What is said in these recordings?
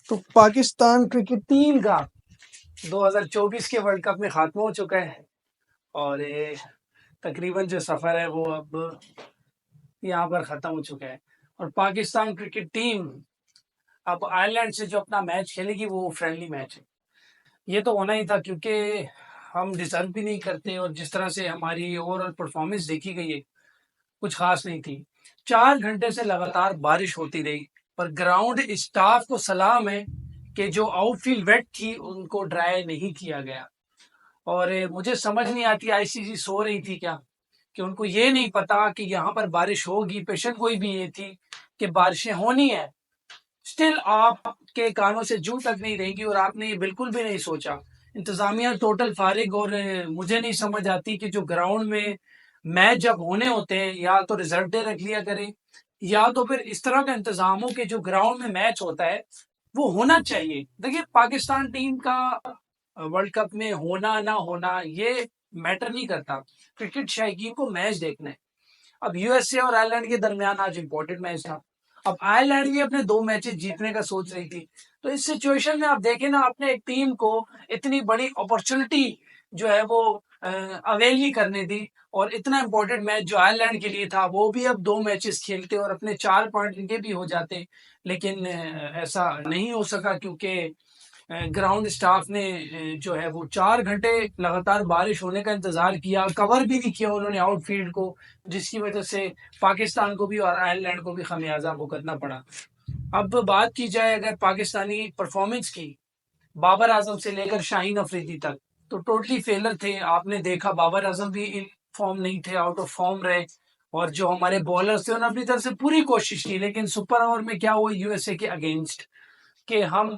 तो Pakistan cricket team का 2024 के वर्ल्ड कप में खात्मा हो चुका है और ये तकरीबन जो सफ़र है वो अब यहाँ पर ख़त्म हो चुका है और पाकिस्तान क्रिकेट टीम अब आयरलैंड से जो अपना मैच खेलेगी वो फ्रेंडली मैच है। ये तो होना ही था क्योंकि हम डिज़र्व भी नहीं करते और जिस तरह से हमारी ओवरऑल परफॉर्मेंस देखी गई है कुछ खास नहीं थी। 4 घंटे से लगातार बारिश होती रही पर ग्राउंड स्टाफ को सलाम है कि जो आउटफील्ड वेट थी उनको ड्राई नहीं किया गया। और मुझे समझ नहीं आती आईसीसी सो रही थी क्या कि उनको ये नहीं पता कि यहाँ पर बारिश होगी। पेशेंट कोई भी ये थी कि बारिशें होनी है, स्टिल आपके कानों से जू तक नहीं रहेगी और आपने ये बिल्कुल भी नहीं सोचा। इंतजामिया टोटल फारिग और मुझे नहीं समझ आती कि जो ग्राउंड में मैच जब होने होते हैं या तो रिजर्व डे रख लिया करें या तो फिर इस तरह का इंतजाम हो कि जो ग्राउंड में मैच होता है वो होना चाहिए। देखिए पाकिस्तान टीम का वर्ल्ड कप में होना ना होना ये मैटर नहीं करता। क्रिकेट शायकीन को मैच देखना है। अब यूएसए और आयरलैंड के दरमियान आज इंपॉर्टेंट मैच था। अब आयरलैंड भी अपने 2 मैचेस जीतने का सोच रही थी। तो इस सिचुएशन में आप देखें ना, अपने एक टीम को इतनी बड़ी अपॉर्चुनिटी जो है वो अवेल ही करने दी और इतना इंपॉर्टेंट मैच जो आयरलैंड के लिए था वो भी अब 2 मैचेस खेलते और अपने 4 पॉइंट इनके भी हो जाते। लेकिन ऐसा नहीं हो सका क्योंकि ग्राउंड स्टाफ ने जो है वो 4 घंटे लगातार बारिश होने का इंतजार किया, कवर भी नहीं किया उन्होंने आउटफील्ड को, जिसकी वजह से पाकिस्तान को भी और आयरलैंड को भी खमियाजा भुगतना पड़ा। अब बात की जाए अगर पाकिस्तानी परफॉर्मेंस की, बाबर आजम से लेकर शाहीन अफरीदी तक तो टोटली फेलर थे। आपने देखा बाबर आजम भी इन फॉर्म नहीं थे, आउट ऑफ फॉर्म रहे और जो हमारे बॉलर्स थे उन्होंने अपनी तरफ से पूरी कोशिश की। लेकिन सुपर ओवर में क्या हुआ यूएसए के अगेंस्ट कि हम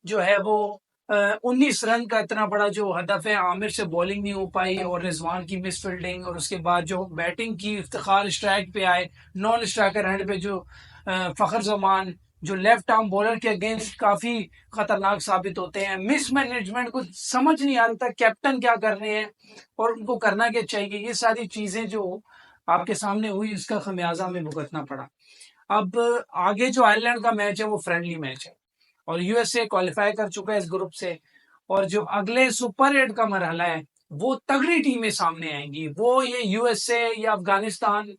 जो है वो 19 रन का इतना बड़ा जो हदफ है, आमिर से बॉलिंग नहीं हो पाई और रिजवान की मिस फील्डिंग और उसके बाद जो बैटिंग की इफ्तिखार स्ट्राइक पे आए, नॉन स्ट्राइकर हैंड पे जो फखर जमान जो लेफ्ट आर्म बॉलर के अगेंस्ट काफी खतरनाक साबित होते हैं। मिस मैनेजमेंट कुछ समझ नहीं आता कैप्टन क्या कर रहे हैं और उनको करना क्या चाहिए। ये सारी चीजें जो आपके सामने हुई इसका खमियाजा हमें भुगतना पड़ा। अब आगे जो आयरलैंड का मैच है वो फ्रेंडली मैच है और यूएसए क्वालिफाई कर चुका है इस ग्रुप से और जो अगले सुपर 8 का मरहला है वो तगड़ी टीमें सामने आएंगी। वो ये यूएसए या अफगानिस्तान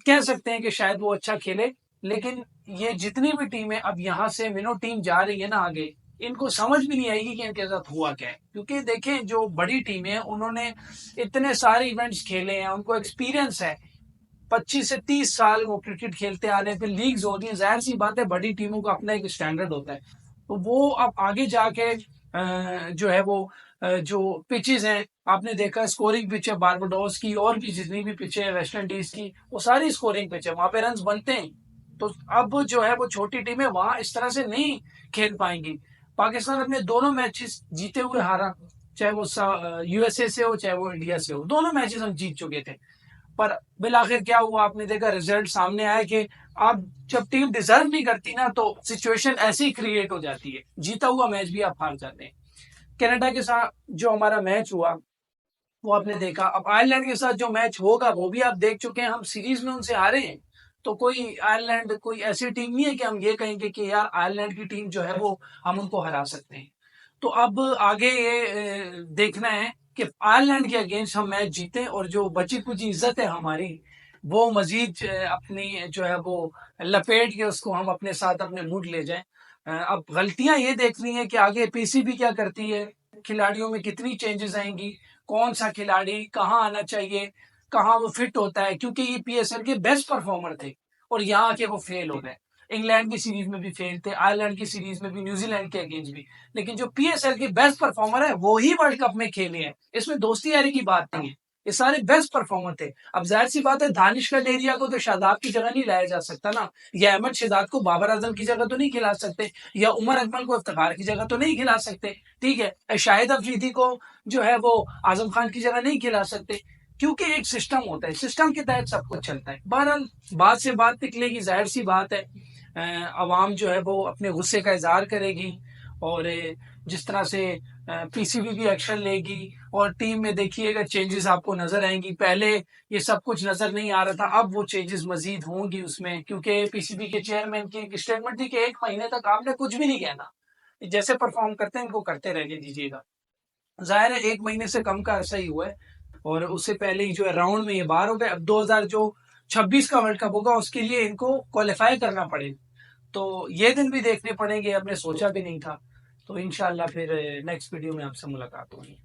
कह सकते हैं कि शायद वो अच्छा खेले, लेकिन ये जितनी भी टीमें अब यहाँ से मिनो टीम जा रही है ना आगे, इनको समझ भी नहीं आएगी कि इनके साथ हुआ क्या है। क्योंकि देखें जो बड़ी टीमें हैं उन्होंने इतने सारे इवेंट्स खेले हैं, उनको एक्सपीरियंस है। 25 से 30 साल वो क्रिकेट खेलते आ रहे हैं, फिर लीग्स होती है, जाहिर सी बात है बड़ी टीमों का अपना एक स्टैंडर्ड होता है। तो वो अब आगे जाके जो है वो जो पिचेस हैं, आपने देखा स्कोरिंग पिच है बारबाडोस की और भी जितनी भी पिच है वेस्ट इंडीज की, वो सारी स्कोरिंग पिच है, वहां पे रन बनते हैं। तो अब जो है वो छोटी टीमें वहां इस तरह से नहीं खेल पाएंगी। पाकिस्तान अपने दोनों मैचेस जीते हुए हारा, चाहे वो यूएसए से हो चाहे वो इंडिया से हो, दोनों मैचेस हम जीत चुके थे। पर बिल आखिर क्या हुआ, आपने देखा रिजल्ट सामने आया कि आप जब टीम डिजर्व नहीं करती ना तो सिचुएशन ऐसे ही क्रिएट हो जाती है, जीता हुआ मैच भी आप हार जाते हैं। कनाडा के साथ जो हमारा मैच हुआ वो आपने देखा। अब आयरलैंड के साथ जो मैच होगा वो भी आप देख चुके हैं, हम सीरीज में उनसे हारे हैं। तो कोई आयरलैंड कोई ऐसी टीम नहीं है कि हम ये कहेंगे कि यार आयरलैंड की टीम जो है वो हम उनको हरा सकते हैं। तो अब आगे ये देखना है कि आयरलैंड के अगेंस्ट हम मैच जीते और जो बची कुछ इज्जत है हमारी वो मजीद अपनी जो है वो लपेट के उसको हम अपने साथ अपने मुल्क ले जाएं। अब गलतियां ये देखनी है कि आगे पीसीबी क्या करती है, खिलाड़ियों में कितनी चेंजेस आएंगी, कौन सा खिलाड़ी कहाँ आना चाहिए, कहाँ वो फिट होता है। क्योंकि ये पीएसएल के बेस्ट परफॉर्मर थे और यहाँ आके वो फेल हो गए। इंग्लैंड की सीरीज में भी फेल थे, आयरलैंड की सीरीज में भी, न्यूजीलैंड के अगेंस्ट भी। लेकिन जो पीएसएल के बेस्ट परफॉर्मर है वो ही वर्ल्ड कप में खेले हैं, इसमें दोस्ती यारी की बात नहीं है। ये सारे बेस्ट परफॉर्मर थे। अब जाहिर सी बात है दानिश कनेरिया को तो शादाब की जगह नहीं लाया जा सकता ना, या अहमद शहजाद को बाबर आजम की जगह तो नहीं खिला सकते, या उमर अकमल को इफ्तिखार की जगह तो नहीं खिला सकते। ठीक है, शाहिद अफरीदी को जो है वो आजम खान की जगह नहीं खिला सकते, क्योंकि एक सिस्टम होता है, सिस्टम के तहत सब कुछ चलता है। बहरहाल बात से बात निकलेगी, जाहिर सी बात है अवाम जो है वो अपने गुस्से का इजहार करेगी और जिस तरह से पीसीबी भी एक्शन लेगी और टीम में देखिएगा चेंजेस आपको नजर आएंगी। पहले ये सब कुछ नजर नहीं आ रहा था, अब वो चेंजेस मजीद होंगी उसमें, क्योंकि पीसीबी के चेयरमैन की एक स्टेटमेंट थी कि 1 महीने तक आपने कुछ भी नहीं कहना, जैसे परफॉर्म करते हैं इनको करते रहने दीजिएगा। जाहिर है 1 महीने से कम का अरसा ही हुआ है और उससे पहले ही जो है राउंड में ये बाहर हो गए। अब 2026 का वर्ल्ड कप होगा उसके लिए इनको क्वालिफाई करना पड़ेगा। तो ये दिन भी देखने पड़ेंगे, हमने सोचा भी नहीं था। तो इंशाल्लाह फिर नेक्स्ट वीडियो में आपसे मुलाकात होगी।